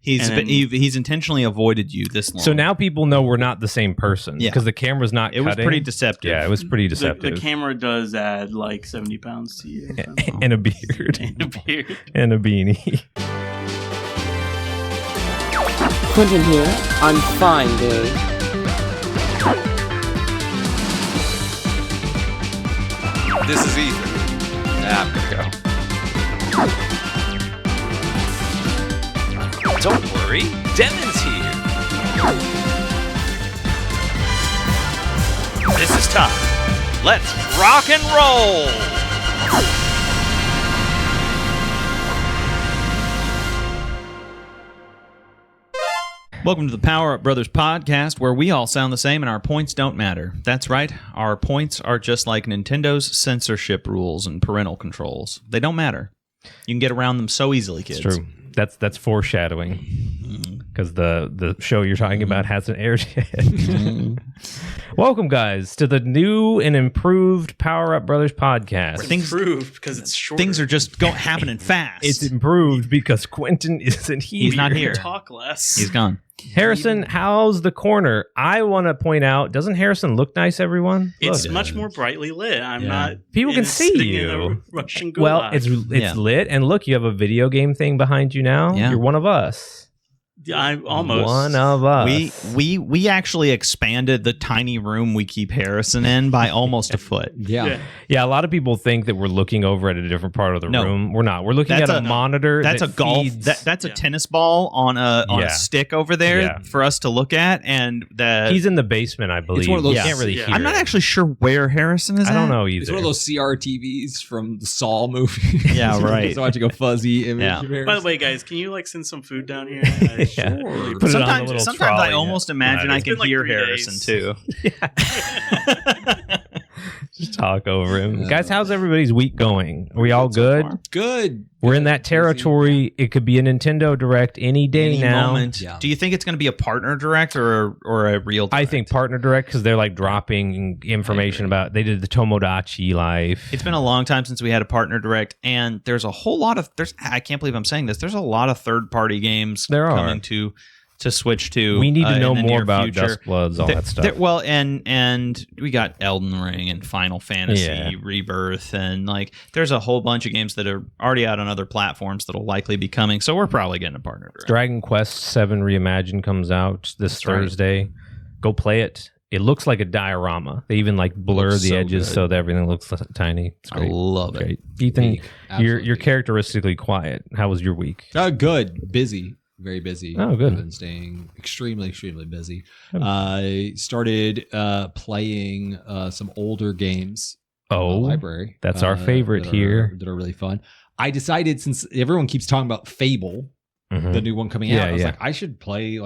He's intentionally avoided you this long. So now people know we're not the same person because the camera's not cutting. It was pretty deceptive. Yeah, it was pretty deceptive. The camera does add like 70 pounds to you. So. And a beard. And a beard. And a beanie. Quentin here on Fine Day. This is Ethan. I'm gonna go. Don't worry, Demon's here. This is time. Let's rock and roll. Welcome to the Power Up Brothers podcast, where we all sound the same and our points don't matter. That's right, our points are just like Nintendo's censorship rules and parental controls. They don't matter. You can get around them so easily, kids. It's true. That's foreshadowing. Because the show you're talking about hasn't aired yet. Welcome, guys, to the new and improved Power Up Brothers podcast. It's improved because it's short. Things are just happening fast. It's improved because Quentin isn't here. He's not here. Talk less. He's gone. Harrison, how's the corner? I want to point out, doesn't Harrison look nice, everyone? It's Look. much more brightly lit. I'm not. People can see sitting you. in a Russian gulag. Well, it's lit, and look, you have a video game thing behind you now. Yeah. You're one of us. I'm almost One of us. We actually expanded the tiny room we keep Harrison in by almost a foot. Yeah. A lot of people think that we're looking over at a different part of the room. We're not. We're looking at a monitor. That's a golf. That's a tennis ball on a stick over there for us to look at, and he's in the basement, I believe. It's one of those. You can't really hear. I'm not actually sure where Harrison is. I don't know either. It's one of those CRTVs from the Saw movie. Yeah, right. So watching a fuzzy image. Yeah. Of Harrison. By the way, guys, can you send some food down here? Yeah. Sure. Put it on the little Sometimes trolley. I almost imagine I can been like hear 3 Harrison days. too. Just talk over him. Guys, how's everybody's week going? Are we all good? Good. We're in that territory. It could be a Nintendo Direct any day now. Moment. Yeah. Do you think it's going to be a partner direct or a real direct? I think partner direct because they're like dropping information about. They did the Tomodachi Life. It's been a long time since we had a partner direct, and there's a whole lot of I can't believe I'm saying this. There's a lot of third party games coming to Switch to. We need to know in the more near about future. Duskbloods, all that stuff. Well, and we got Elden Ring and Final Fantasy Rebirth, and there's a whole bunch of games that are already out on other platforms that'll likely be coming. So we're probably getting a partner direct. Dragon Quest VII Reimagined comes out this Thursday. Go play it. It looks like a diorama. They even blur the edges so that everything looks tiny. It's great. I love it. Ethan, you're Absolutely. characteristically quiet. How was your week? Good. Busy. Very busy. Oh, good. I've been staying extremely busy. I started playing some older games. In the library. That's our favorite here. That are really fun. I decided, since everyone keeps talking about Fable, the new one coming out, I was like, I should play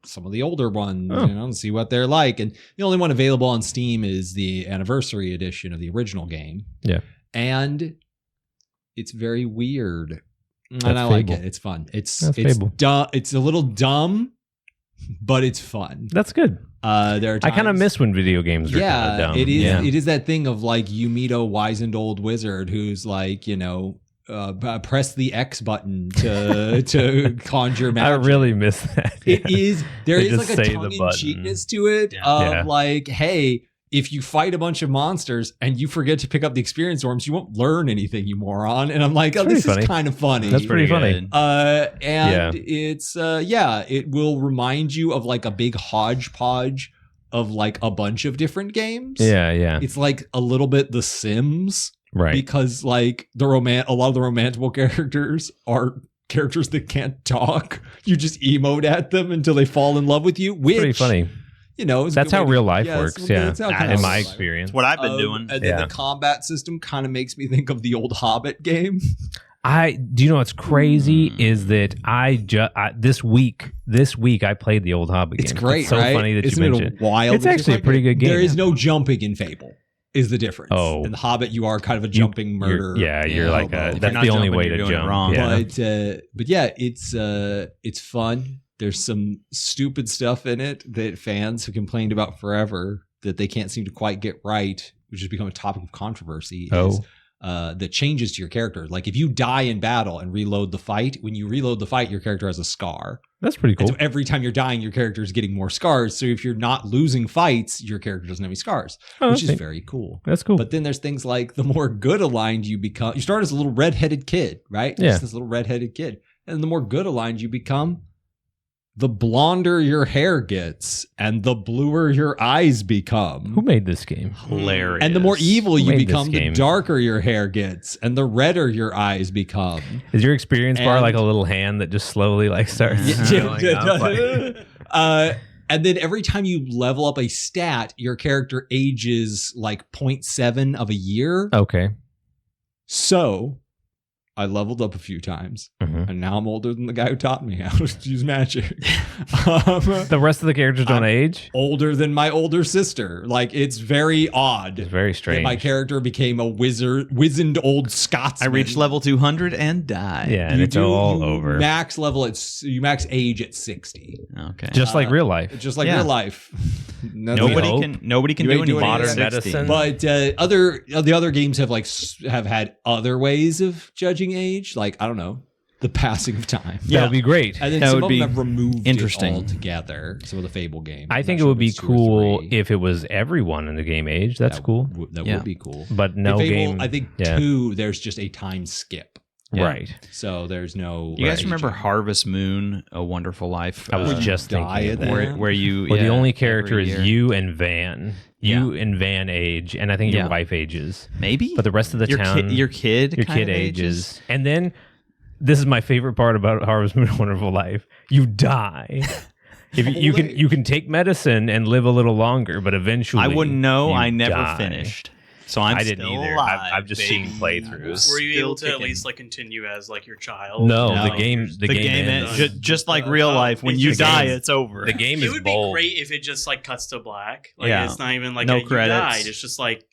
some of the older ones, and see what they're like. And the only one available on Steam is the anniversary edition of the original game. Yeah. And it's very weird. That's and I like Fable. it. It's fun. It's Fable. dumb. It's a little dumb, but it's fun. That's good. There are I kind of times- miss when video games are kind of dumb. it is. Yeah. It is that thing of you meet a wizened old wizard who's press the X button to conjure magic. I really miss that. It is. There They is just a say the tongue-in-cheekness to it of hey, if you fight a bunch of monsters and you forget to pick up the experience orbs, you won't learn anything, you moron. And I'm like, this funny. is kind of funny. That's pretty funny. It's it will remind you of a big hodgepodge of a bunch of different games. Yeah. It's a little bit The Sims. Right. Because a lot of the romantable characters are characters that can't talk. You just emote at them until they fall in love with you. Which, pretty funny. Is That's how real life works. That's how in my experience. What I've been doing. And then the combat system kind of makes me think of the old Hobbit game. Do you know what's crazy is that this week I played the old Hobbit game. It's great, It's so right? funny that Isn't you it mentioned wild? It's actually a pretty good game. There is no jumping in Fable. Is the difference? Oh. In the Hobbit, you are kind of a jumping murderer. You're hobo. that's the only way to doing it jump. wrong. Yeah. But yeah, it's fun. There's some stupid stuff in it that fans have complained about forever that they can't seem to quite get right, which has become a topic of controversy. the changes to your character. Like if you die in battle and reload the fight, when you reload the fight, your character has a scar. That's pretty cool. And so every time you're dying, your character is getting more scars. So if you're not losing fights, your character doesn't have any scars, which is very cool. That's cool. But then there's things like the more good aligned you become. You start as a little redheaded kid, right? Yeah. Just this little redheaded kid. And the more good aligned you become, the blonder your hair gets and the bluer your eyes become. Who made this game? Hilarious. And the more evil you made this become, the game? darker your hair gets and the redder your eyes become. Is your experience bar And- like a little hand that just slowly like starts going up? Like- And then every time you level up a stat, your character ages like 0.7 of a year. Okay. So I leveled up a few times, Mhm. and now I'm older than the guy who taught me how to use magic. The rest of the characters don't I'm age? older than my older sister. Like, it's very odd. It's very that strange. my character became a wizened old I Scotsman. reached level 200 and died. Yeah, and it's all over. Max level you max age at 60, Okay. Just like real life. just like Yeah. real life. nobody hope. can You do ain't anything. doing Modern anything. medicine. But the other games have have had other ways of judging age, like I don't know, the passing of time. That would be great. And then That some would of be them have removed interesting. it altogether. Some of the Fable games. I I'm think not it sure would be if it's 2 or cool 3. if it was everyone in the game age. That's cool. That Yeah. would be cool. But no In Fable, game. I think yeah. 2. There's just a time skip, Yeah. Right. so there's no. You guys aging. remember Harvest Moon, A Wonderful Life? I was you just die thinking at of the that. end? where you Where the yeah, only character every is year. you and Van. You and Van age, and I think your Yeah. wife ages. Maybe, But the rest of the your town, your kid your kind kid of ages. And then this is my favorite part about Harvest Moon: A Wonderful Life. You die. If you can take medicine and live a little longer, but eventually I wouldn't know. you I never die. finished, so I'm I didn't still either. alive, I've just seen baby. playthroughs. Were you Still able to at kicking. least like continue as like your child? No, No. the game ends. ends. Just like real life, when It's you just- die, game- it's over. The game It is would bold. be great if it just like cuts to black. Like Yeah. it's not even like No you credits. died. It's just like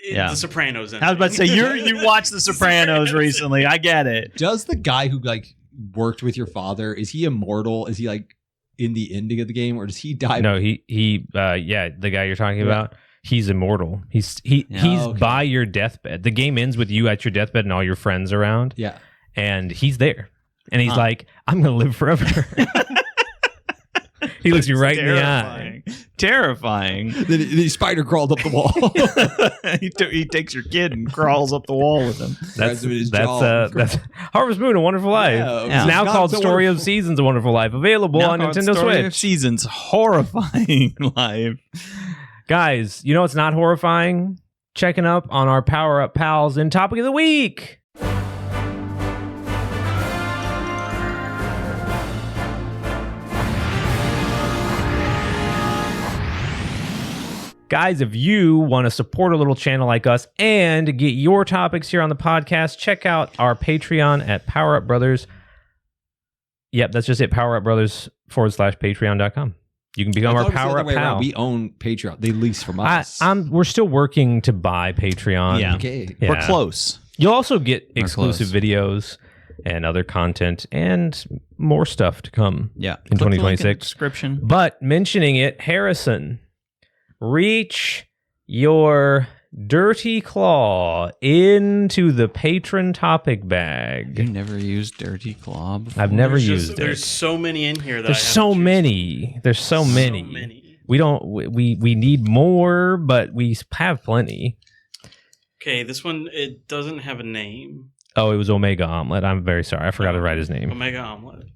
Yeah. the Sopranos. I was about to say you watched The Sopranos recently. I get it. Does the guy who like worked with your father, is he immortal? Is he like in the ending of the game, or does he die? No, the guy you're talking about, he's immortal. He's okay. by your deathbed. The game ends with you at your deathbed and all your friends around, Yeah. and he's there. And he's Huh. like, I'm going to live forever. He looks you right in the eye. Terrifying. Then the spider crawled up the wall. he takes your kid and crawls up the wall with him. That's Grabs him in his jaw. that's Harvest Moon: A Wonderful Life. Yeah, It's it's now not called so Story of wonderful. Seasons: A Wonderful Life, available Now on called Nintendo Story Switch. of Seasons, horrifying life. Guys, you know what's not horrifying? Checking up on our Power Up pals in Topic of the Week. Guys, if you want to support a little channel like us and get your topics here on the podcast, check out our Patreon at Power Up Brothers. Yep, that's just it. PowerUpBrothers.com/patreon.com. You can become I our thought it was the Power other Up way around. pal. We own Patreon. They lease from us. We're still working to buy Patreon. Yeah. Okay. Yeah. We're close. You'll also get We're exclusive close. videos and other content and more stuff to come. Yeah. In Click the link 2026. description. But mentioning it, Harrison, reach your dirty claw into the patron topic You bag. never used Dirty Claw before? I've never used it. There's so many in here. That There's I have so to choose many. There's so from. many. So many. We don't. We need more, but we have plenty. Okay, this one it doesn't have a name. Oh, it was Omega Omelet. I'm very sorry. I forgot to write his name. Omega Omelet.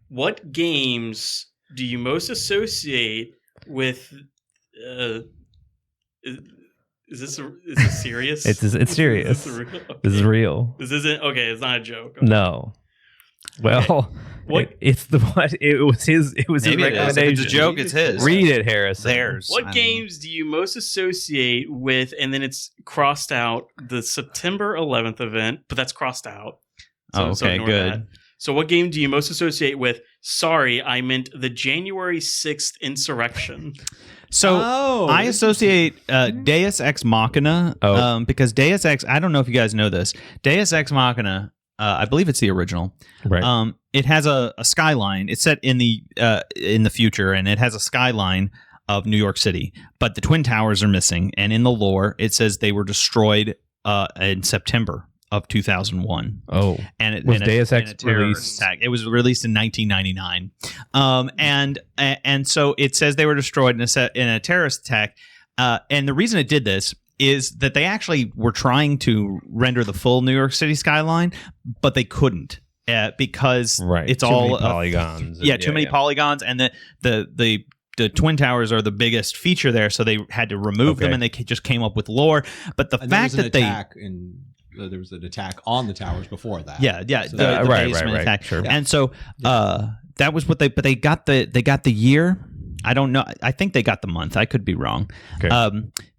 What games do you most associate with? Is this serious? It's serious. Is this real? This is real. This isn't okay. It's not a joke. Okay. No. Well, What- it's the what? It was his. It was Maybe his it is. If recommendation. it's a joke, it's his. Read it, Harrison. Theirs. I What don't games do you most associate with? And then it's crossed out the September 11th event, but that's crossed out. Oh, okay, ignore good. that. So, what game do you most associate with? Sorry, I meant the January 6th insurrection. So Oh, I associate Deus Ex Machina because Deus Ex, I don't know if you guys know this, Deus Ex Machina, I believe it's the original. Right. It has a skyline. It's set in the future, and it has a skyline of New York City, but the Twin Towers are missing. And in the lore, it says they were destroyed in September of 2001. Oh, and it was in Deus in Ex terrorist released? attack. It was released in 1999, and so it says they were destroyed in a terrorist attack. And the reason it did this is that they actually were trying to render the full New York City skyline, but they couldn't because it's too all many polygons. too many polygons, and the Twin Towers are the biggest feature there, so they had to remove them, and they just came up with lore. But the fact that there was an attack on the towers before that. So the basement attack. Sure. And so that was what they got the year. I don't know. I think they got the month. I could be wrong. Okay.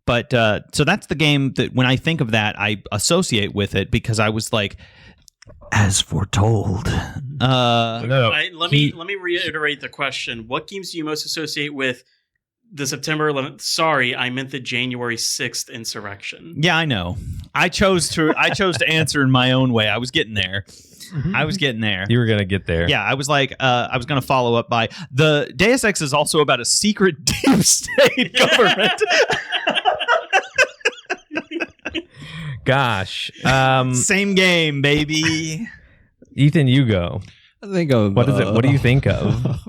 But so that's the game that when I think of that, I associate with it because I was like, as foretold. Let me reiterate the question. What games do you most associate with the September 11th? Sorry, I meant the January 6th insurrection. Yeah, I know. I chose to answer in my own way. I was getting there. You were gonna get there. Yeah, I was like, I was gonna follow up by the Deus Ex is also about a secret deep state government. Gosh. Same game, baby. Ethan, you go. I think of what is it? What do you think of?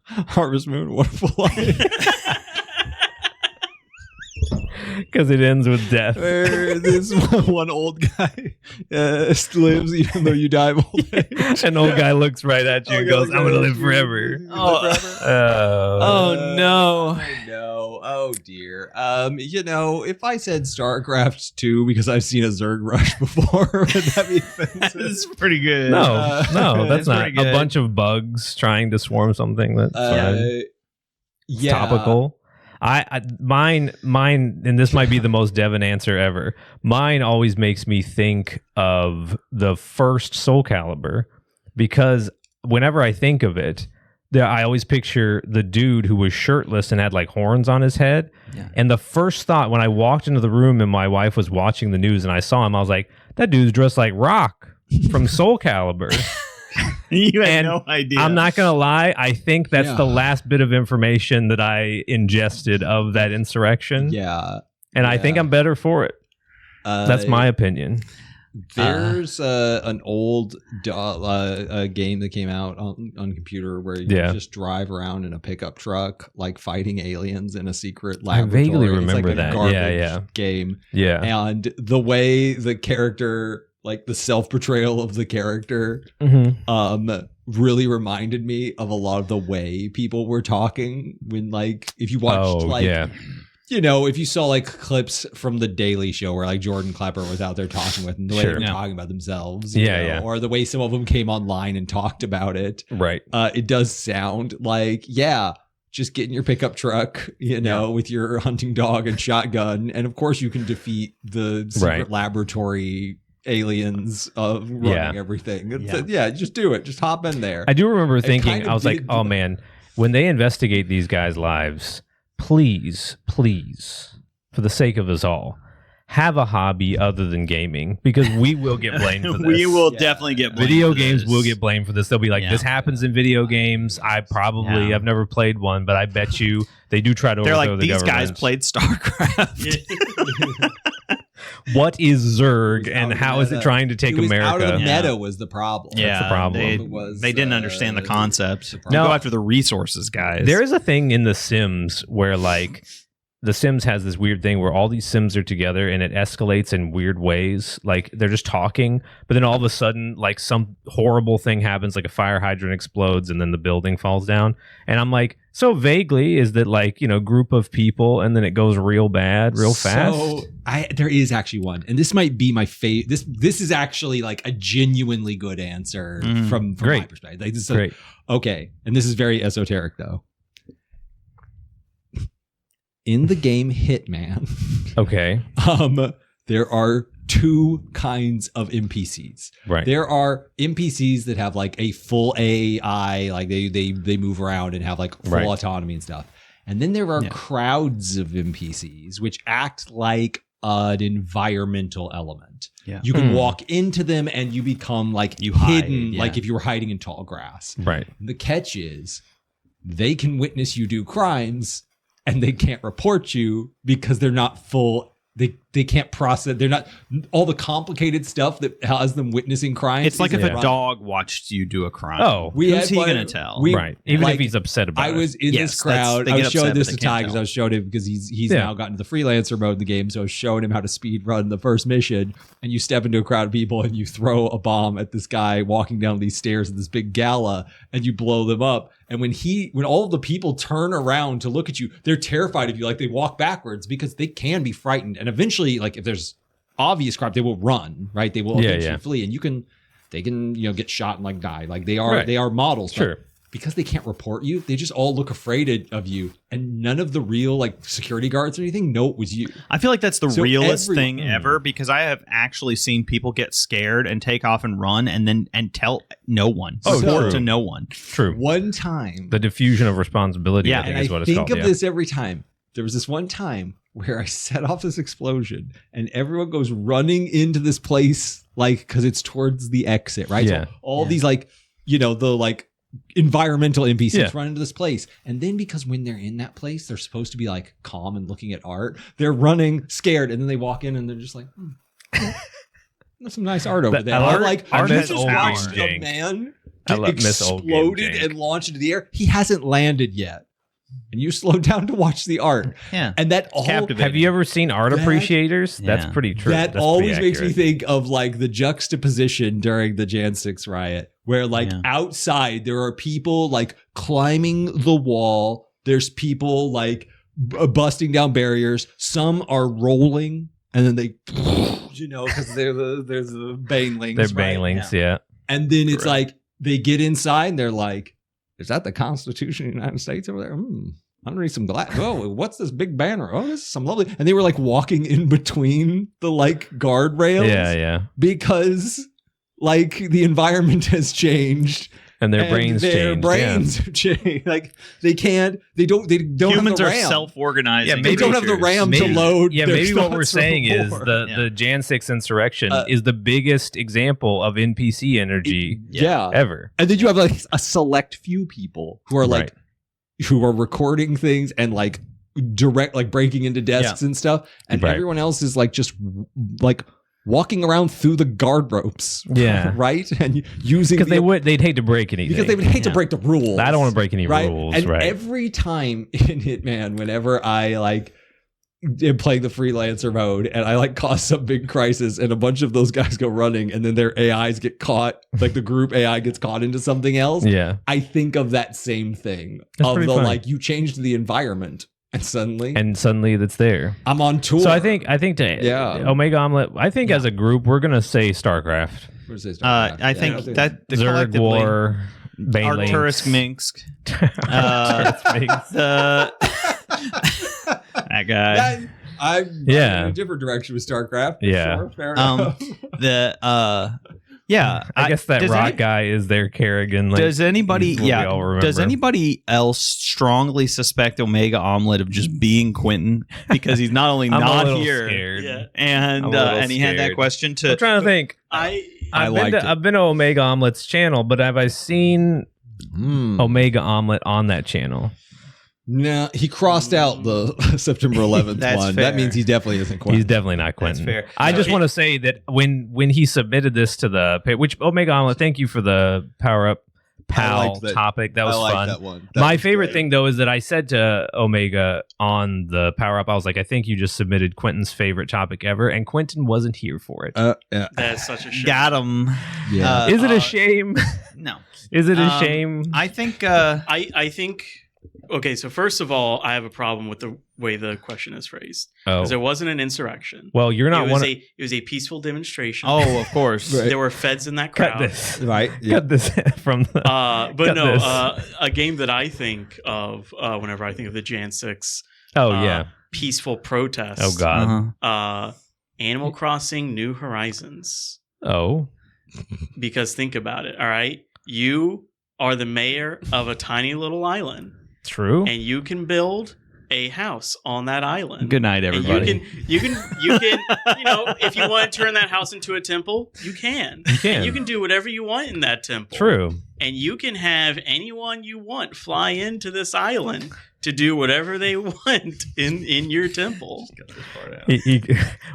Harvest Moon, Wonderful Life. Because it ends with death. Where this one old guy lives even though you die of old age. An old guy looks right at you and goes, I'm going to live forever. Oh, no. I know. Oh, dear. If I said StarCraft 2 because I've seen a Zerg rush before, would that be offensive? This is pretty good. No, that's not. pretty good. A bunch of bugs trying to swarm something that's topical. Mine, and this might be the most Devon answer ever. Mine always makes me think of the first Soul Calibur because whenever I think of it, I always picture the dude who was shirtless and had like horns on his head. Yeah. And the first thought when I walked into the room and my wife was watching the news and I saw him, I was like, that dude's dressed like Rock from Soul Calibur. You had no idea. I'm not going to lie. I think that's the last bit of information that I ingested of that insurrection. Yeah. And I think I'm better for it. That's my opinion. There's an old game that came out on computer where you just drive around in a pickup truck, like fighting aliens in a secret laboratory. I vaguely remember that. Game. Yeah. And the way the character, like the self-portrayal of the character, really reminded me of a lot of the way people were talking when, like, if you watched, if you saw like clips from the Daily Show where like Jordan Klepper was out there talking with them, the way they were talking about themselves, or the way some of them came online and talked about it. Right. It does sound like, just get in your pickup truck, with your hunting dog and shotgun. And of course you can defeat the secret laboratory aliens running everything. Just do it. Just hop in there. I do remember thinking, I was like, oh man, when they investigate these guys' lives, please, for the sake of us all, have a hobby other than gaming, because we will get blamed for this. We will definitely get blamed. Video games will get blamed for this. They'll be like, this happens in video games. I've never played one, but I bet you they do try to overthrow the government. These guys played StarCraft. What is Zerg and how is it trying to take America? Out of the meta was the problem. That's the problem. They didn't understand the concept. No, go after the resources, guys. There is a thing in The Sims where, like, The Sims has this weird thing where all these Sims are together and it escalates in weird ways. Like, they're just talking, but then all of a sudden, like, some horrible thing happens, like a fire hydrant explodes and then the building falls down. And I'm like, so vaguely, is that like, group of people and then it goes real bad, real fast? So there is actually one, and this might be my favorite. This is actually like a genuinely good answer from my perspective. Like, this is great. Okay, and this is very esoteric though. In the game Hitman, okay, there are two kinds of NPCs. Right. There are NPCs that have like a full AI, like they move around and have like full autonomy and stuff. And then there are crowds of NPCs which act like an environmental element. Yeah. You can walk into them and you become like hidden, like if you were hiding in tall grass. Right. The catch is they can witness you do crimes and they can't report you because they're not full. They can't process. They're not all the complicated stuff that has them witnessing crimes. It's like if a dog watched you do a crime. Oh, who's he going to tell? Right. Even if he's upset about it. I was in this crowd. I was showing this to Ty because I was showing him because he's now gotten to the freelancer mode in the game. So I was showing him how to speed run the first mission. And you step into a crowd of people and you throw a bomb at this guy walking down these stairs at this big gala and you blow them up. And when all of the people turn around to look at you, they're terrified of you. Like they walk backwards because they can be frightened. And eventually, like if there's obvious crime, they will run, right? They will eventually flee, and they can get shot and like die. Like they are models. Sure. But because they can't report you, they just all look afraid of you, and none of the real like security guards or anything know it was you. I feel like that's the realest thing ever, because I have actually seen people get scared and take off and run and tell no one. Report to no one. True. One time, the diffusion of responsibility. Yeah, I think and is what I it's called. think of this every time. There was this one time where I set off this explosion and everyone goes running into this place, like, because it's towards the exit, right? Yeah. So all these, like, the like environmental NPCs run into this place. And then because when they're in that place, they're supposed to be like calm and looking at art. They're running scared. And then they walk in and they're just like, there's some nice art over there. I just watched a man get exploded and launched into the air. He hasn't landed yet. And you slow down to watch the art. Yeah. And that all have you ever seen art appreciators? That's pretty true. That's always makes me think of like the juxtaposition during the Jan 6 riot, where like outside there are people like climbing the wall. There's people like busting down barriers. Some are rolling and then they, because there's the banelings. They're banelings, yeah. And then it's like they get inside and they're like, is that the Constitution of the United States over there? Underneath some glass. Oh, what's this big banner? Oh, this is some lovely. And they were like walking in between the like guardrails. Yeah. Because like the environment has changed. And their brains have changed. Like they don't Humans have the are RAM. self-organizing. Yeah, they don't have the RAM to load. Yeah, maybe what we're saying is the Jan 6 insurrection is the biggest example of NPC energy ever. And then you have like a select few people who are like who are recording things and like direct like breaking into desks and stuff. And everyone else is like just like walking around through the guard ropes, right, and using because they'd hate to break anything. Because they would hate to break the rules. I don't want to break any rules, and right? Every time in Hitman, whenever I like am playing the freelancer mode and I like cause some big crisis, and a bunch of those guys go running, and then their AIs get caught, like the group AI gets caught into something else. Yeah, I think of that same thing of the funny. Like you changed the environment. And suddenly that's there. I'm on tour. So I think Omega Omelet, I think as a group we're gonna say StarCraft. I think that the Zerg War, Arcturus Minsk, that guy. I'm in a different direction with StarCraft. Yeah. Sure, fair enough. I guess that rock guy is their Kerrigan. Like, does anybody else strongly suspect Omega Omelet of just being Quentin because he's not only not here, and he had that question to. I'm trying to think. I've been to Omega Omelet's channel, but have I seen Omega Omelet on that channel? No, he crossed out the September 11th one. Fair. That means he definitely isn't Quentin. He's definitely not Quentin. That's fair. I just want to say that when he submitted this to the page, which Omega Omelet, thank you for the Power Up PAL topic. That was fun. That one. My favorite thing though is that I said to Omega on the Power Up, I was like, I think you just submitted Quentin's favorite topic ever, and Quentin wasn't here for it. That's such a shame. Got him. Yeah. Is it a shame? No. Is it a shame? I think. I think. Okay, so first of all, I have a problem with the way the question is phrased. Because it wasn't an insurrection. Well, you're not it was a peaceful demonstration. Oh, of course. Right. There were feds in that crowd. Cut this. Right. Cut this from the... But no, a game that I think of whenever I think of the Jan 6 peaceful protest. Oh, God. Animal Crossing New Horizons. Oh. Because think about it, all right? You are the mayor of a tiny little island. True. And you can build a house on that island. Good night, everybody. And you can, if you want to turn that house into a temple, you can. You can. And you can do whatever you want in that temple. True. And you can have anyone you want fly into this island to do whatever they want in your temple.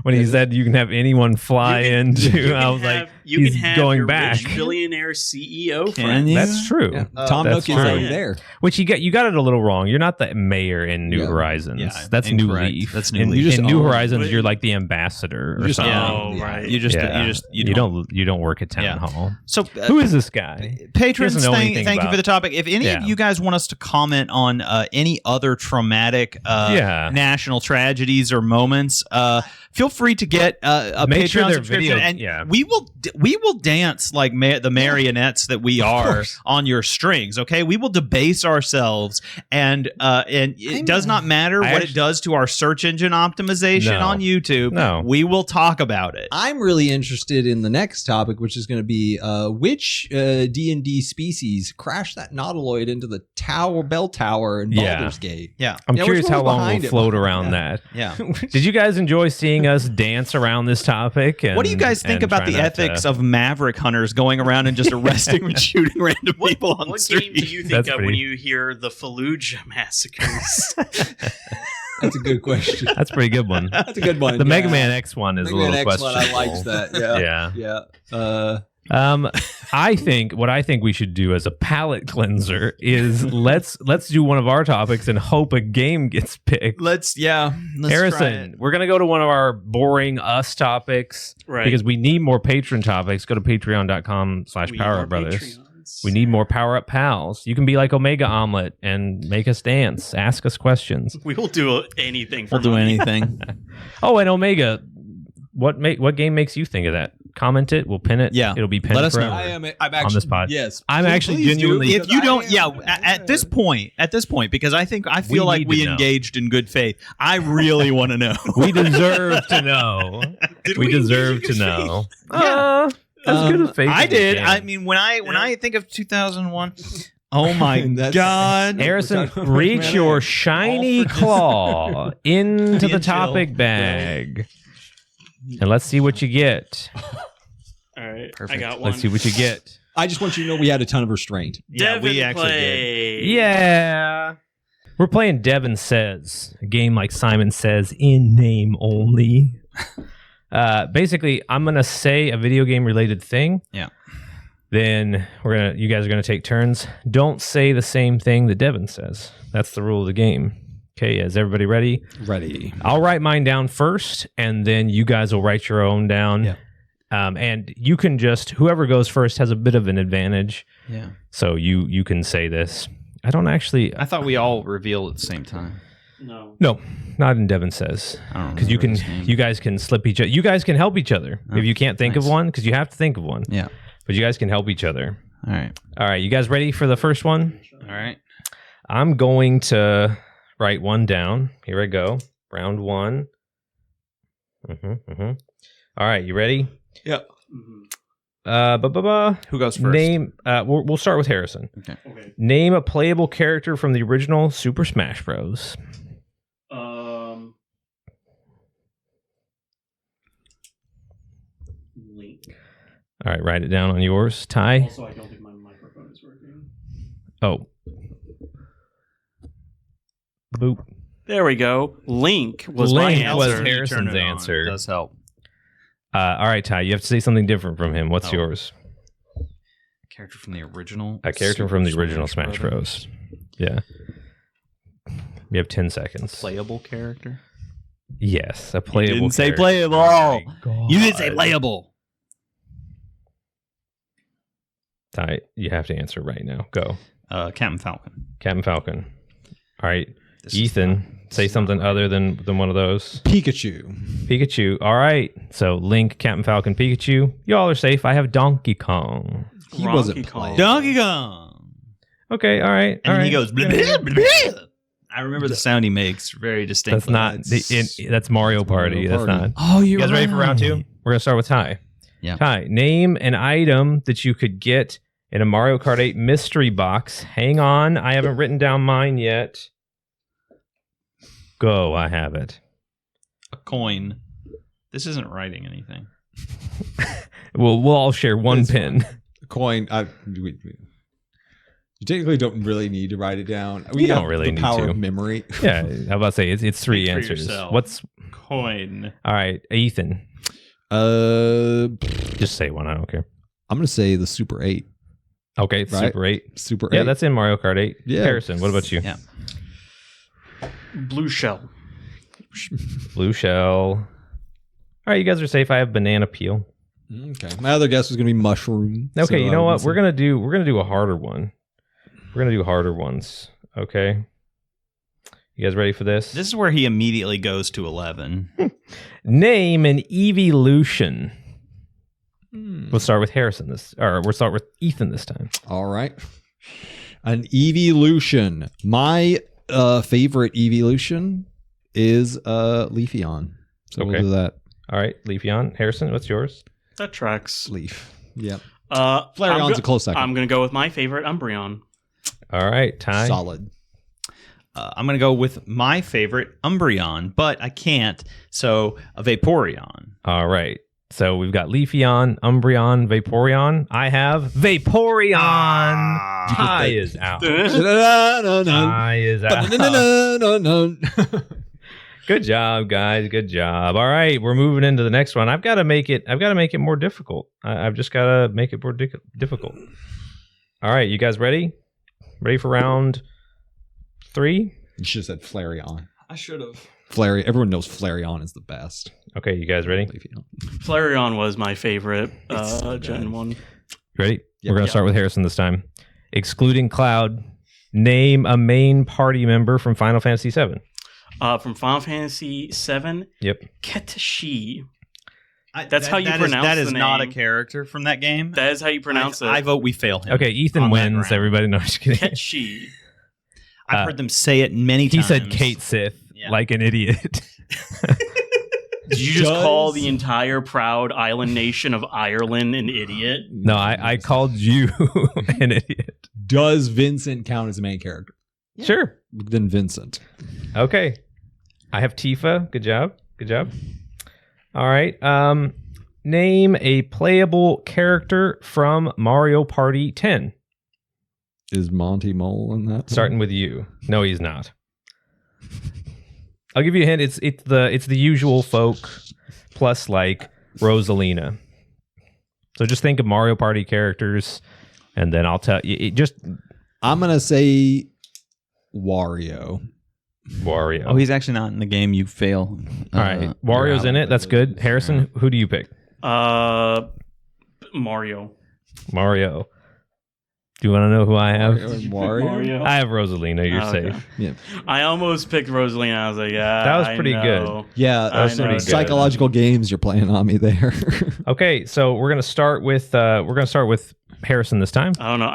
When he said you can have anyone fly into, I was like, you he's can have going your back. rich billionaire CEO Can friend. you? That's true. Yeah. Tom Nook is already there. Which you got it a little wrong. You're not the mayor in New Yeah. Horizons. Yeah, That's New incorrect. Leaf. That's New in, Leaf. In New own- Horizons, you're like the ambassador or just something. Oh, right. You just Yeah. you don't work at town Yeah. hall. So Who is this guy? patrons, Doesn't know thank anything you about- for the topic. If any of Yeah. you guys want us to comment on any other traumatic national tragedies or moments, feel free to get a Make Patreon sure they're subscription, video- and yeah. we will dance like the marionettes that we are on your strings. Okay, we will debase ourselves, and it does not matter what it does to our search engine optimization on YouTube. No. We will talk about it. I'm really interested in the next topic, which is going to be which D&D species crashed that nautiloid into the bell tower in Baldur's Gate. Yeah, I'm Yeah, curious which how one was long we'll behind it? float around that. yeah. Did you guys enjoy seeing us dance around this topic? And, What do you guys think and about try the not to- ethics of maverick hunters going around and just arresting and shooting random people on the What street? game do you think That's of pretty- when you hear the Fallujah massacres? That's a good question. That's a pretty good one. That's a good one. The Mega Man X one is Mega a little Man X questionable. one, I liked that. Yeah. Yeah. Yeah. I think what I think we should do as a palate cleanser is let's do one of our topics and hope a game gets picked. Let's try Harrison, it. we're gonna go to one of our boring us topics Right. because we need more patron topics. Go to We patreon.com/PowerUpBrothers. Patreons. We need more Power Up Pals. You can be like Omega Omelet and make us dance, ask us questions. We will do anything for We'll do money. anything. Oh, and Omega, what game makes you think of that? Comment it. We'll pin it. Yeah. it'll be pinned Let us know. forever. I'm actually on this pod. Yes. I'm actually Please do, genuinely- If you don't, at this point, because I feel We like need we to know. engaged in good faith. I really want to know. We deserve to know. We deserve to know. As good a faith I as we did. can. I mean, when I think of 2001, oh my That's- God, Harrison, We're talking reach about your it. shiny claw into the topic bag. And let's see what you get. All right, Perfect. I got one. Let's see what you get. I just want you to know we had a ton of restraint. Yeah, we Devon actually did. play. Yeah. We're playing Devon Says, a game like Simon Says, in name only. Basically, I'm going to say a video game related thing. Yeah. Then you guys are going to take turns. Don't say the same thing that Devon says. That's the rule of the game. Okay, is everybody ready? Ready. I'll write mine down first, and then you guys will write your own down. Yeah. And you can whoever goes first has a bit of an advantage. Yeah. So you can say this. I thought we all reveal at the same time. No. No, not in Devon Says. I don't Because you guys can slip each other. You guys can help each other if you can't think of nice. one, because you have to think of one. Yeah. But you guys can help each other. All right. All right, you guys ready for the first one? All right. I'm going to write one down. Here I go. Round one. All right, you ready? Yep. Who goes first? Name. We'll start with Harrison. Okay. Name a playable character from the original Super Smash Bros. Link. All right, write it down on yours. Ty. Also, I don't think my microphone is working. Oh. Boop. There we go. Link was Link my was answer. Harrison's Turn it on. answer. Does help. All right, Ty. You have to say something different from him. What's yours? Character from the original. A character from the original Smash Bros. Yeah. You have 10 seconds. Playable character. Yes, a playable. You didn't say character. playable. Oh my God. You didn't say playable. Ty, you have to answer right now. Go. Captain Falcon. Captain Falcon. All right. This is Ethan, say something other than one of those. Pikachu. Pikachu. All right. So Link, Captain Falcon, Pikachu. Y'all are safe. I have Donkey Kong. He Donkey wasn't Kong. playing. Donkey Kong. Okay. All right. And all right. he goes. Blah, blah, blah, blah. I remember the sound he makes very distinctly. That's not. That's Mario Party. Mario That's Party. not. Oh, You guys ready for round two? We're gonna start with Ty. Yeah. Ty, name an item that you could get in a Mario Kart 8 mystery box. Hang on, I haven't written down mine yet. Go, I have it. A coin. This isn't writing anything. We'll all share one pin. A coin. You technically don't really need to write it down. You don't really need the power to. of memory. Yeah, I was about to say it's 3 Think for answers. yourself. What's Coin. all right, Ethan? Just say one. I don't care. I'm gonna say the Super 8. Okay, Right? Super 8. Super 8. Yeah, that's in Mario Kart 8. Yeah. Harrison, what about you? Yeah. Blue shell. Blue shell. All right, you guys are safe. I have banana peel. Okay. My other guess was gonna be mushroom. Okay, so you know I what? would We're say- gonna do a harder one. We're gonna do harder ones. Okay. You guys ready for this? This is where he immediately goes to 11. Name an evolution. We'll start with Harrison we'll start with Ethan this time. All right. An evolution. My favorite evolution is Leafeon. So Okay. we'll do that. All right, Leafeon. Harrison, what's yours? That tracks. Leaf. Yep. Flareon's a close second. I'm going to go with my favorite, Umbreon. All right, Ty. Solid. I'm going to go with my favorite, Umbreon, but I can't, so a Vaporeon. All right. So we've got Leafeon, Umbreon, Vaporeon. I have Vaporeon. Ty is out. Ty is out. Good job, guys. Good job. All right, we're moving into the next one. I've got to make it more difficult. I've just got to make it more difficult. All right, you guys ready? Ready for round 3? You should have said Flareon. I should have. Everyone knows Flareon is the best. Okay, you guys ready? Leafeon. Flareon was my favorite so Gen 1. Ready? Yep. We're going to start with Harrison this time. Excluding Cloud, name a main party member from Final Fantasy VII. From Final Fantasy VII, Yep. Ketshi. That's how you pronounce That is the not a name. character from that game. That is how you pronounce it. I vote we fail him. Okay, Ethan on that wins. ground. Everybody knows. Just kidding. Ketshi. I've heard them say it many He times. said Kate Sith Yeah. like an idiot. Did you just call the entire proud island nation of Ireland an idiot? No, I called you an idiot. Does Vincent count as a main character? Sure. Then Vincent. Okay. I have Tifa. Good job. Good job. All right. Name a playable character from Mario Party 10. Is Monty Mole in that? Starting with you. No, he's not. I'll give you a hint. It's the usual folk plus like Rosalina. So just think of Mario Party characters, and then I'll tell you. I'm gonna say Wario. Wario. Oh, he's actually not in the game. You fail. All right. Wario's in it. That's good. Harrison, who do you pick? Mario. Mario. Do you want to know who I have? Wario. I have Rosalina. You're Okay. safe. Yeah. I almost picked Rosalina. I was like, yeah, That was I pretty know. Yeah. I Those know. are psychological games you're playing on me there. Okay, so we're gonna start with Harrison this time. I don't know.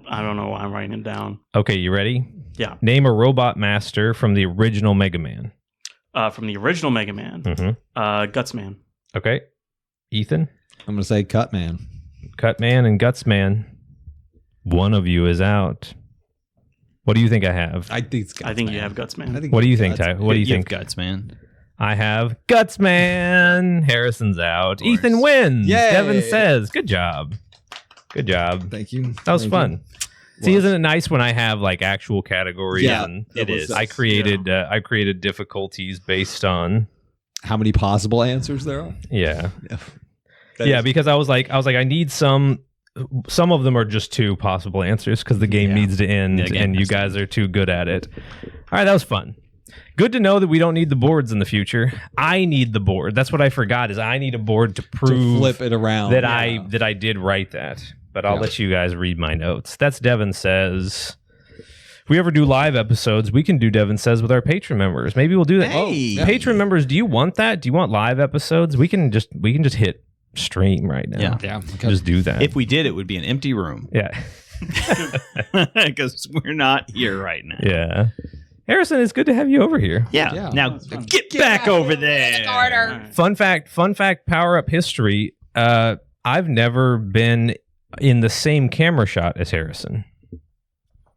I don't know why I'm writing it down. Okay, you ready? Yeah. Name a robot master from the original Mega Man. From the original Mega Man, Mm-hmm. Gutsman. Okay, Ethan, I'm gonna say Cutman. Cutman, and Gutsman. One of you is out. What do you think I have? I think it's Gutsman. I think you have Gutsman. What do you think, Ty? What do you have think? guts, man. I have Gutsman. Harrison's out. Ethan wins. Yay. Devin says, "Good job, good job." Thank you. That was Thank fun. you. See, isn't it nice when I have like actual categories? Yeah, and it is. I created difficulties based on How many possible answers there are? yeah. That Yeah, is- because I was like I need some of them are just 2 possible answers because the game needs to end Yeah, game and you has to guys are too good at it. All right, that was fun. Good to know that we don't need the boards in the future. I need the board. That's what I forgot is I need a board to prove to flip it around that I did write that. But I'll let you guys read my notes. That's Devin Says. If we ever do live episodes, we can do Devin Says with our patron members. Maybe we'll do that. Hey. Oh, patron members, do you want that? Do you want live episodes? We can just hit stream right now. Yeah. Just do that. If we did, it would be an empty room yeah. because we're not here right now. Yeah. Harrison, it's good to have you over here. Yeah. Yeah. Now get back over there. Fun fact, power up history. I've never been in the same camera shot as Harrison.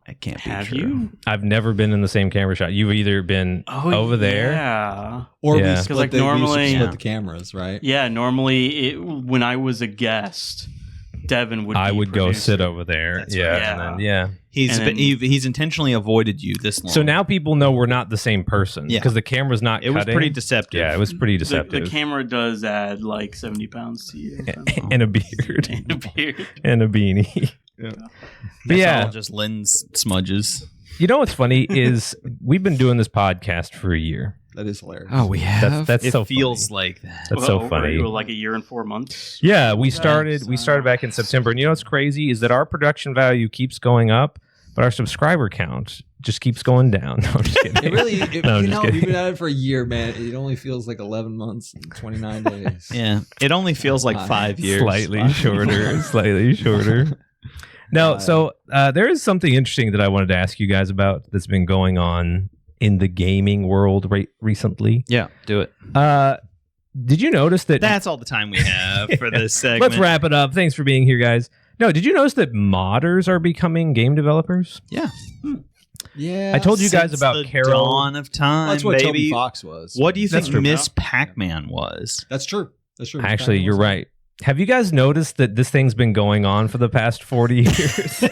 It can't be Have true. you? I've never been in the same camera shot. You've either been over there. Yeah. Or Yeah. we split, like, the, we normally- split the cameras, right? Yeah, normally when I was a guest, Devon would. I be would go producer. sit over there. That's Yeah, right. and then, yeah. He's And then- he's intentionally avoided you this long. So now people know we're not the same person Yeah. because the camera's not. it was cutting. pretty deceptive. Yeah, it was pretty The deceptive. camera does add like 70 pounds to you. And a beard. And a beard. And a beanie. That's But yeah, all just lens smudges. you know what's funny is we've been doing this podcast for a year. That is hilarious. Oh, we have. That's it so feels funny. like that. That's so Well, funny. like a year and 4 months. Yeah, we started back in September, and you know what's crazy is that our production value keeps going up, but our subscriber count just keeps going down. No, I'm just kidding. It really, No, I'm you just know, kidding. we've been at it for a year, man. It only feels like 11 months and 29 days. Yeah, it only feels like 5 years. Slightly shorter. No, so there is something interesting that I wanted to ask you guys about that's been going on in the gaming world recently. Yeah, do it. Did you notice that? That's all the time we have for this segment. Let's wrap it up. Thanks for being here, guys. No, did you notice that modders are becoming game developers? Yeah. Yeah. I told you guys Since about the Carol. dawn of time, That's what baby. Toby Fox was. What do you That's think true. Miss Pac-Man was? That's true. That's true. Actually, you're right. Have you guys noticed that this thing's been going on for the past 40 years?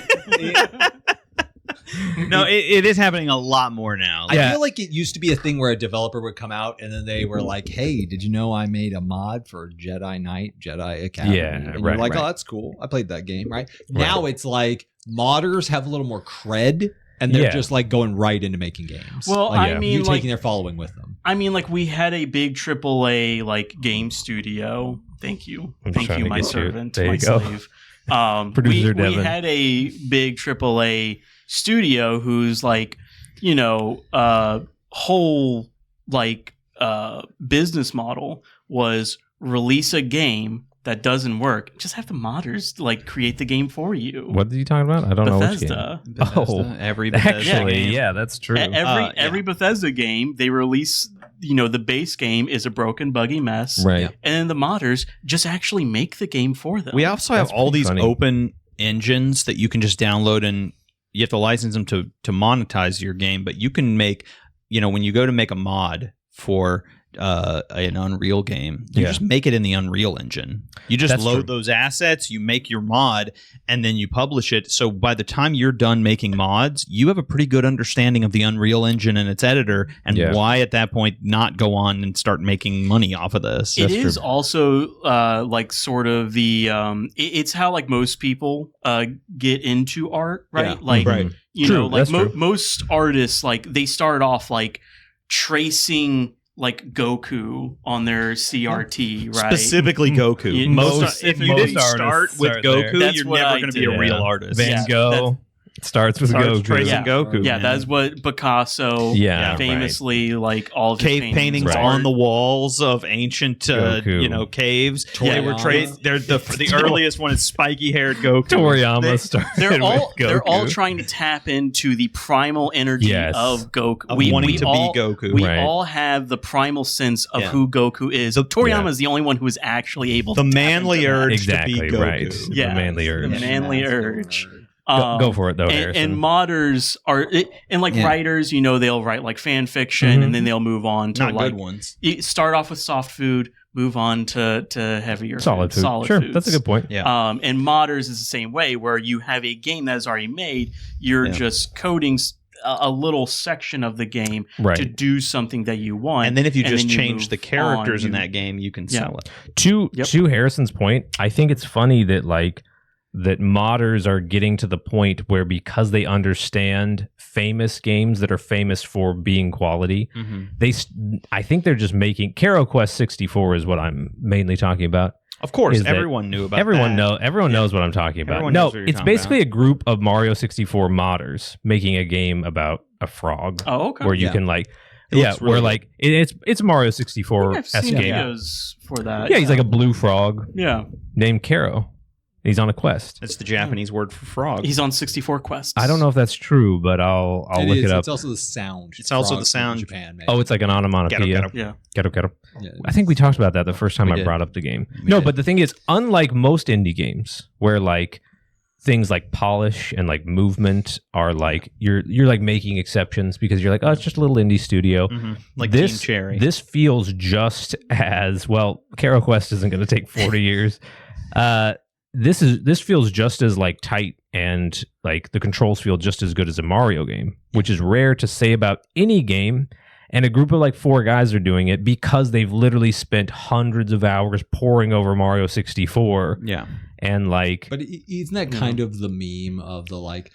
No, it is happening a lot more now. I Yeah. feel like it used to be a thing where a developer would come out and then they were like, "Hey, did you know I made a mod for Jedi Knight, Jedi Academy?" Yeah, and right, you're like, right. "Oh, that's cool. I played that game." Right now, it's like modders have a little more cred, and they're Yeah. just like going right into making games. Well, like, I mean, you like- taking their following with them. I mean, like we had a big AAA like game studio. Thank you, I'm thank trying you, to my get you. servant, There you my go. slave. Producer we Devon. had a big AAA studio whose like whole like business model was release a game that doesn't work. Just have the modders like create the game for you. What are you talking about? I don't know which game. Bethesda. Oh, every Bethesda Actually, game. yeah, that's true. Every Bethesda game, they release, the base game is a broken, buggy mess. Right. And then the modders just actually make the game for them. We also have That's all pretty these funny. open engines that you can just download, and you have to license them to monetize your game. But you can make, when you go to make a mod for an Unreal game, you just make it in the Unreal Engine. You just That's load true. those assets, you make your mod, and then you publish it. So by the time you're done making mods, you have a pretty good understanding of the Unreal Engine and its editor, and why at that point not go on and start making money off of this. It is also like sort of the it's how like most people get into art, right? Yeah. Like Right. True, like that's true. most artists, like they start off like tracing like Goku on their CRT, right? Specifically Goku. Yeah, If you most didn't start artists with start there. Goku, That's you're what never I going to be a did. real Yeah. artist. Van Gogh starts with Starts Goku. tracing Yeah. Goku. Yeah, man. that's what Picasso Yeah, famously like all of his Cave paintings Right. on the walls of ancient, Goku. caves. Yeah. They were They're the earliest one is spiky-haired Goku. Toriyama started They're all with they're all Goku. trying to tap into the primal energy Yes. of Goku. Of wanting to be Goku. We Right. all have the primal sense of Yeah. who Goku is. So Toriyama Yeah. is the only one who is actually able The to tap manly into that. urge Exactly, to be Goku. right. Yeah. The manly urge. The manly urge. Go for it, though, and Harrison. modders are and like Yeah. writers, they'll write like fan fiction Mhm. and then they'll move on to Not like good ones. you start off with soft food, move on to heavier Solid food. solid Sure, foods. that's a good point. Yeah. And modders is the same way, where you have a game that is already made, you're Yeah. just coding a little section of the game Right. to do something that you want. And then if you just then you change move the characters on, in you- that game, you can Yeah. sell it. To Harrison's point, I think it's funny that that modders are getting to the point where, because they understand famous games that are famous for being quality, I think they're just making Karo Quest 64 is what I'm mainly talking about. Of course, Is that everyone knew about Everyone that. knows what I'm talking about. Everyone No, knows what you're it's talking basically a group of Mario 64 modders making a game about a frog Oh, okay. where you Yeah. can like It looks really where like it's a Mario 64 I've esque seen game. videos for that. Yeah, he's like a blue frog yeah. named Karo. He's on a quest. It's the Japanese word for frog. He's on 64 quests. I don't know if that's true, but I'll look it up. It's also the sound. It's also Frogs the sound. in Japan, man. Oh, it's like an onomatopoeia. Ghetto. Yeah. Ghetto. Yeah. I think we talked about that the first time We I did. brought up the game. We No, did. but the thing is, unlike most indie games, where like things like polish and like movement are like you're like making exceptions because you're like, oh, it's just a little indie studio. Like this Team Cherry. This feels just as well. Caro Quest isn't going to take 40 years. This feels just as like tight and like the controls feel just as good as a Mario game, which is rare to say about any game. And a group of like 4 guys are doing it because they've literally spent hundreds of hours poring over Mario 64. Yeah. And like, but isn't that kind of the meme of the like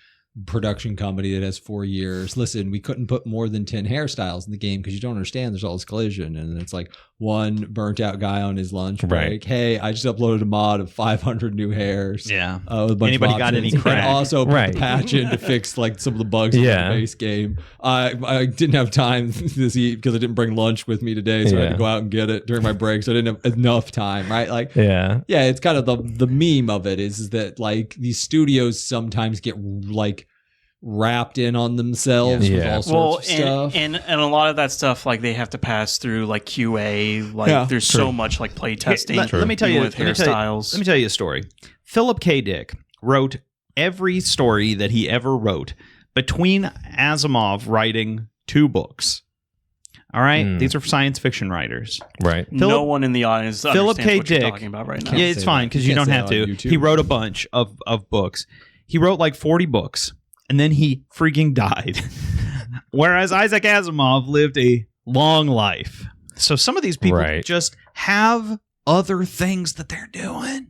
production company that has 4 years? Listen, we couldn't put more than 10 hairstyles in the game because you don't understand there's all this collision, and it's like one burnt out guy on his lunch break. Right. Hey, I just uploaded a mod of 500 new hairs. Yeah. With a bunch Anybody of got any options. crack? And also put Right. the patch in to fix like some of the bugs in the base game. I didn't have time this eat because I didn't bring lunch with me today, so I had to go out and get it during my break. So I didn't have enough time, right? Like, yeah, it's kind of the meme of it is that like these studios sometimes get like wrapped in on themselves with all sorts of stuff. And a lot of that stuff, like they have to pass through like QA. Like there's so much like play testing. Let me tell you with hairstyles. Let me tell you a story. Philip K. Dick wrote every story that he ever wrote between Asimov writing 2 books. All right, these are science fiction writers. Right. No one in the audience Philip K. what you're Dick, talking about right now. Yeah, it's fine because you don't have to. He wrote a bunch of books. He wrote like 40 books, and then he freaking died. Whereas Isaac Asimov lived a long life. So some of these people just have other things that they're doing.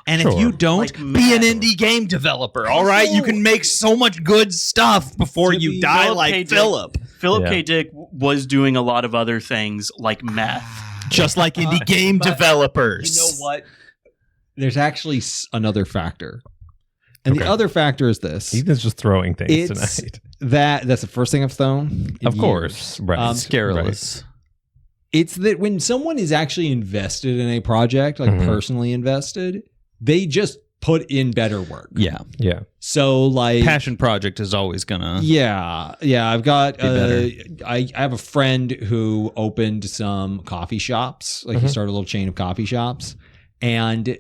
And if you don't, like, be an indie game developer, all right? You can make so much good stuff before you die like Philip. Philip K. Dick was doing a lot of other things like meth. Just like indie game developers. You know what? There's actually another factor. And the other factor is this. Ethan's just throwing things tonight. That's the first thing I've thrown. Of course. Right. Scareless. It's that when someone is actually invested in a project, like personally invested, they just put in better work. Yeah. Yeah. So like passion project is always gonna. Yeah. I've got I have a friend who opened some coffee shops. Like he started a little chain of coffee shops and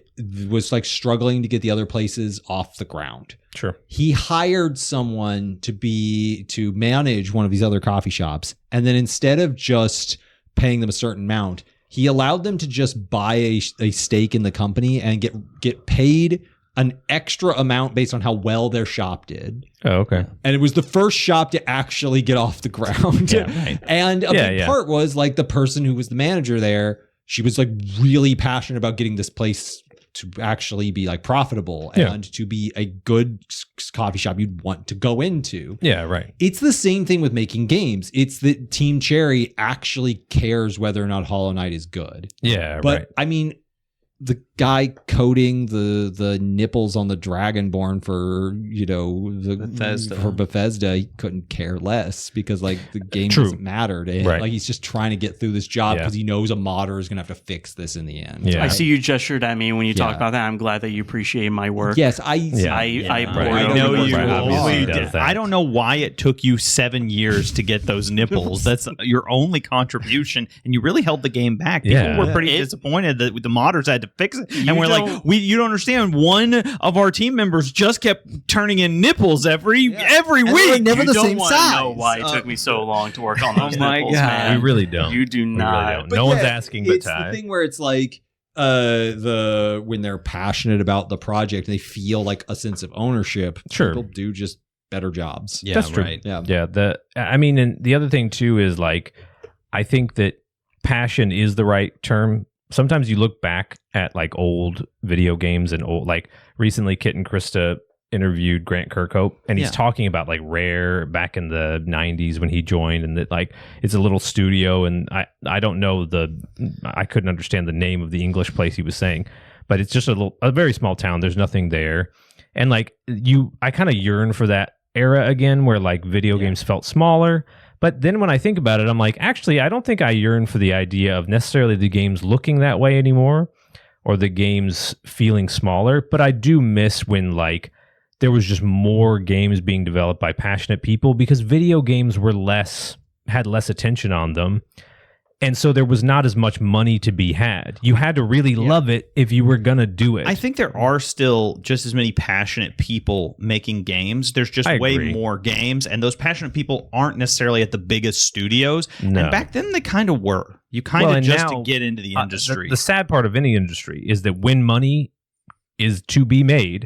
was like struggling to get the other places off the ground. Sure. He hired someone to manage one of these other coffee shops, and then instead of just paying them a certain amount, he allowed them to just buy a stake in the company and get paid an extra amount based on how well their shop did. Oh, okay. And it was the first shop to actually get off the ground. Yeah, right. And a big part was like the person who was the manager there, she was like really passionate about getting this place to actually be like profitable and to be a good coffee shop you'd want to go into. Yeah, right. It's the same thing with making games. It's that Team Cherry actually cares whether or not Hollow Knight is good. Yeah, but right. I mean, the guy coding the nipples on the Dragonborn for Bethesda, he couldn't care less because like the game doesn't matter to him. Right. Like he's just trying to get through this job because he knows a modder is gonna have to fix this in the end. Yeah. I see you gestured at me when you talked about that. I'm glad that you appreciate my work. Yes, I know you always did. I don't know why it took you 7 years to get those nipples. That's your only contribution, and you really held the game back. People were pretty disappointed that the modders had to fix it, and we're like, you don't understand. One of our team members just kept turning in nipples every week. Never the same size. I don't know why it took me so long to work on those nipples, man. We really don't. You do not. Really no one's asking but it's the thing where it's like when they're passionate about the project, they feel like a sense of ownership. Sure. People do just better jobs. Yeah, that's true. Right. Yeah. I mean, and the other thing too is like, I think that passion is the right term. Sometimes you look back at like old video games and old, like recently Kit and Krista interviewed Grant Kirkhope, and he's talking about like Rare back in the 90s when he joined, and that like it's a little studio, and I don't know I couldn't understand the name of the English place he was saying, but it's just a very small town. There's nothing there, and like I kind of yearn for that era again where like video games felt smaller. But then when I think about it, I'm like, actually, I don't think I yearn for the idea of necessarily the games looking that way anymore or the games feeling smaller. But I do miss when like there was just more games being developed by passionate people because video games were had less attention on them. And so there was not as much money to be had. You had to really love it if you were going to do it. I think there are still just as many passionate people making games. There's just way more games, and those passionate people aren't necessarily at the biggest studios. No. And back then, they kind of were. You kind of just to get into the industry. The sad part of any industry is that when money is to be made,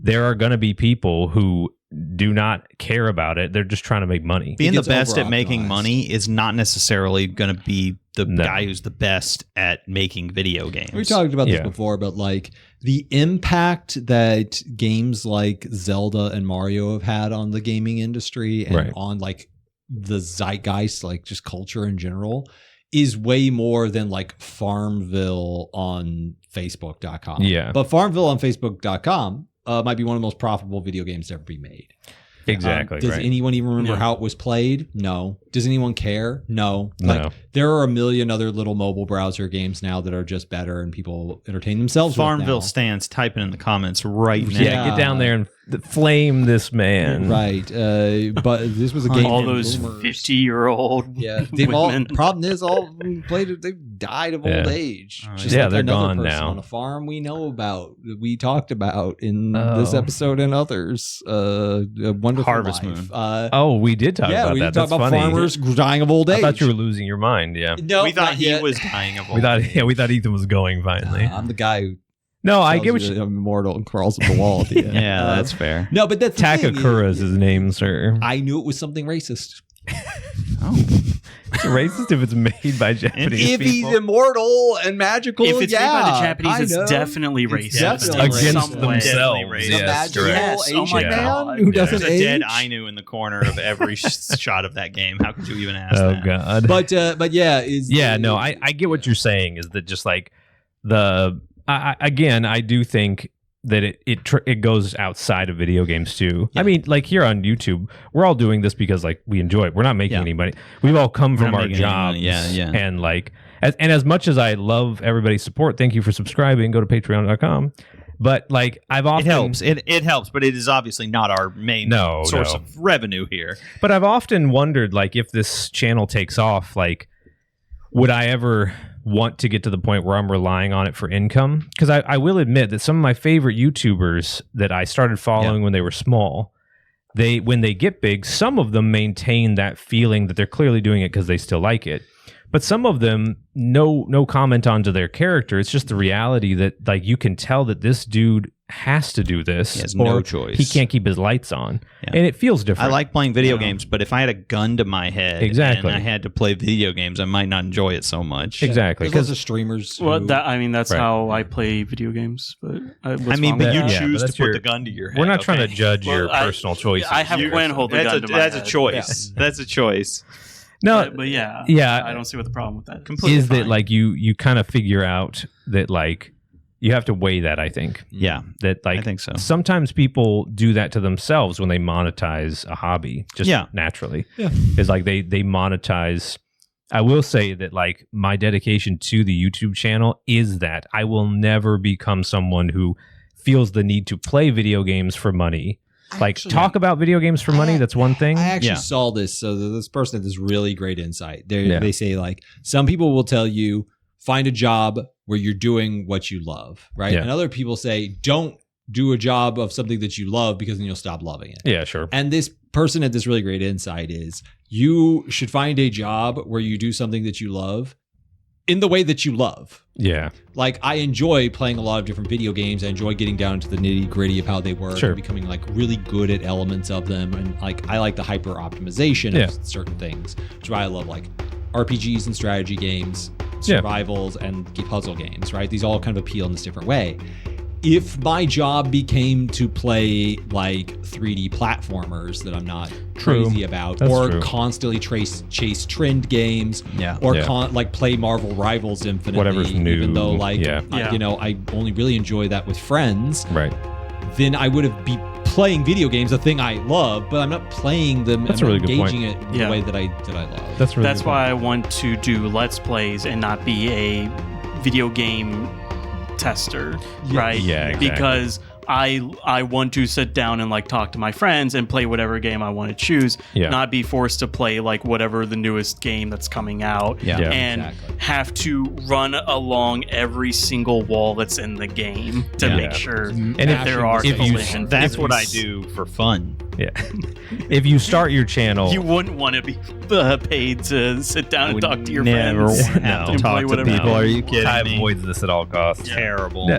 there are going to be people who do not care about it. They're just trying to make money. Being the best at making money is not necessarily going to be the guy who's the best at making video games. We talked about this before, but like the impact that games like Zelda and Mario have had on the gaming industry and on like the zeitgeist, like just culture in general, is way more than like Farmville on Facebook.com. Yeah. But Farmville on Facebook.com might be one of the most profitable video games to ever be made. Exactly. Does anyone even remember how it was played? No. Does anyone care? No. Like there are a million other little mobile browser games now that are just better and people entertain themselves Farmville with now. stands typing in the comments right now. Yeah, get down there and flame this man. Right. But this was a game. All those 50-year-old they've all. women. Problem is, all of them played it. They've died of old age. Just yeah, like they're another gone person now. on a farm we know about, that we talked about in this episode and others. A Wonderful Harvest Life. Moon. We did talk about we that. did talk That's about funny. farmers dying of old age. I thought you were losing your mind. Yeah. No, we thought not he yet. was dying of old We thought, age. we thought Ethan was going finally. I'm the guy who. No, I tells get what you you. that I'm immortal and crawls up the wall at the end. Yeah, that's fair. No, but that's the thing Takakura is his name, sir. I knew it was something racist. It's racist if it's made by Japanese If people. he's immortal and magical, If it's made by the Japanese, I it's know. definitely racist. definitely in against some way. themselves. Definitely Yes, Magical correct. Yes, oh Asian my man God. who doesn't There's a dead age. Ainu in the corner of every shot of that game. How could you even ask Oh that? God. But yeah, I get what you're saying. Is that just like I do think that it goes outside of video games too. Yeah. I mean, like here on YouTube, we're all doing this because like we enjoy it. We're not making any money. We've all come from not our making any jobs. money. Yeah. And like, as much as I love everybody's support, thank you for subscribing. Go to patreon.com. But like, I've often It helps, but it is obviously not our main source of revenue here. But I've often wondered, like, if this channel takes off, like, would I ever want to get to the point where I'm relying on it for income? Because I will admit that some of my favorite YouTubers that I started following when they were small, when they get big, some of them maintain that feeling that they're clearly doing it because they still like it. But some of them, no comment onto their character. It's just the reality that, like, you can tell that this dude has to do this. He has or no choice. He can't keep his lights on. Yeah. And it feels different. I like playing video games, but if I had a gun to my head and I had to play video games, I might not enjoy it so much. Exactly. Because of streamers. Well, that's how I play video games. But but you choose to put your the gun to your head. We're not trying to judge your personal choices. I have Gwen hold the gun to my head. That's a choice. Yeah. That's a choice. No, but yeah, I don't see what the problem with that is. That like you kind of figure out that like you have to weigh that. I think. Yeah, that like I think so. Sometimes people do that to themselves when they monetize a hobby. Just naturally. Yeah, it's like they monetize. I will say that like my dedication to the YouTube channel is that I will never become someone who feels the need to play video games for money. Like talk about video games for money. That's one thing. I actually saw this. So this person had this really great insight. They say like some people will tell you find a job where you're doing what you love, right? Yeah. And other people say don't do a job of something that you love because then you'll stop loving it. Yeah, sure. And this person had this really great insight is you should find a job where you do something that you love in the way that you love. Yeah. Like I enjoy playing a lot of different video games. I enjoy getting down to the nitty gritty of how they work and becoming like really good at elements of them. And like, I like the hyper optimization of certain things, which is why I love like RPGs and strategy games, survivals and puzzle games, right? These all kind of appeal in this different way. If my job became to play like 3D platformers that I'm not crazy about, or constantly chase trend games, or like play Marvel Rivals infinitely, whatever's new, even though like you know I only really enjoy that with friends, right? Then I would have be playing video games, a thing I love, but I'm not playing them. That's I'm a really good engaging point. it in the way that I love. That's why I want to do Let's Plays and not be a video game tester, right? Yeah, exactly. Because I want to sit down and like talk to my friends and play whatever game I want to choose, not be forced to play like whatever the newest game that's coming out, and have to run along every single wall that's in the game to make sure that there are collisions. That's what I do for fun. Yeah. If you start your channel, you wouldn't want to be paid to sit down and talk to your never friends. Have to talk to people. Are you kidding I me? avoid this at all costs. Terrible.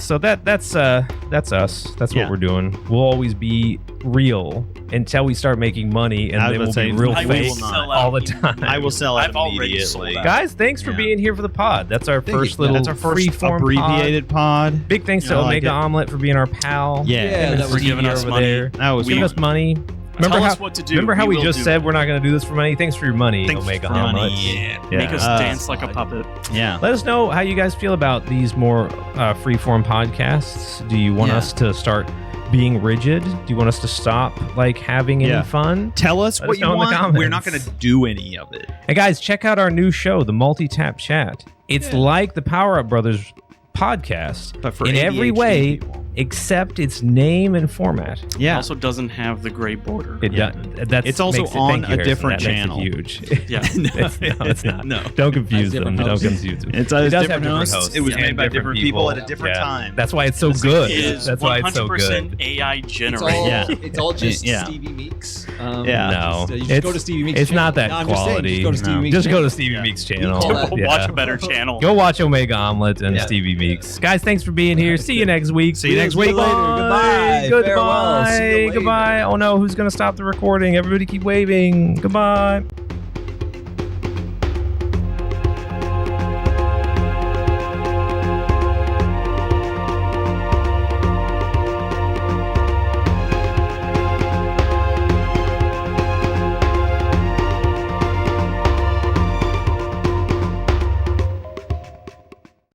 So that's us. That's what we're doing. We'll always be real until we start making money, and then we'll be real fake all the time. I will sell out immediately. Guys, thanks for being here for the pod. That's our first free-form abbreviated pod. Big thanks to Omega Omelet for being our pal. That was giving us money. That was giving us money. Tell us what to do. Remember how we just said we're not going to do this for money? Thanks for your money, Omega Omelet. Make us dance like a puppet. Yeah. Let us know how you guys feel about these more free-form podcasts. Do you want us to start being rigid? Do you want us to stop like having any fun? Tell us what you want. We're not going to do any of it. And guys, check out our new show, the Multi-Tap Chat. It's like the Power Up Brothers podcast, but for in every way people. Except its name and format. It also doesn't have the gray border. It's also on a different channel. Huge. It's not. No, don't confuse them. Don't confuse them. It does have different hosts. It was made by different people at a different time. That's why it's so good. That's why it's so good. AI generated. It's all just Stevie Meeks. No, you just go to Stevie Meeks. It's not that quality. Just go to Stevie Meeks' channel. Watch a better channel. Go watch Omega Omelet and Stevie Meeks. Guys, thanks for being here. See you next week. See you next week. Goodbye. Goodbye. Goodbye. Oh no, who's going to stop the recording? Everybody keep waving. Goodbye.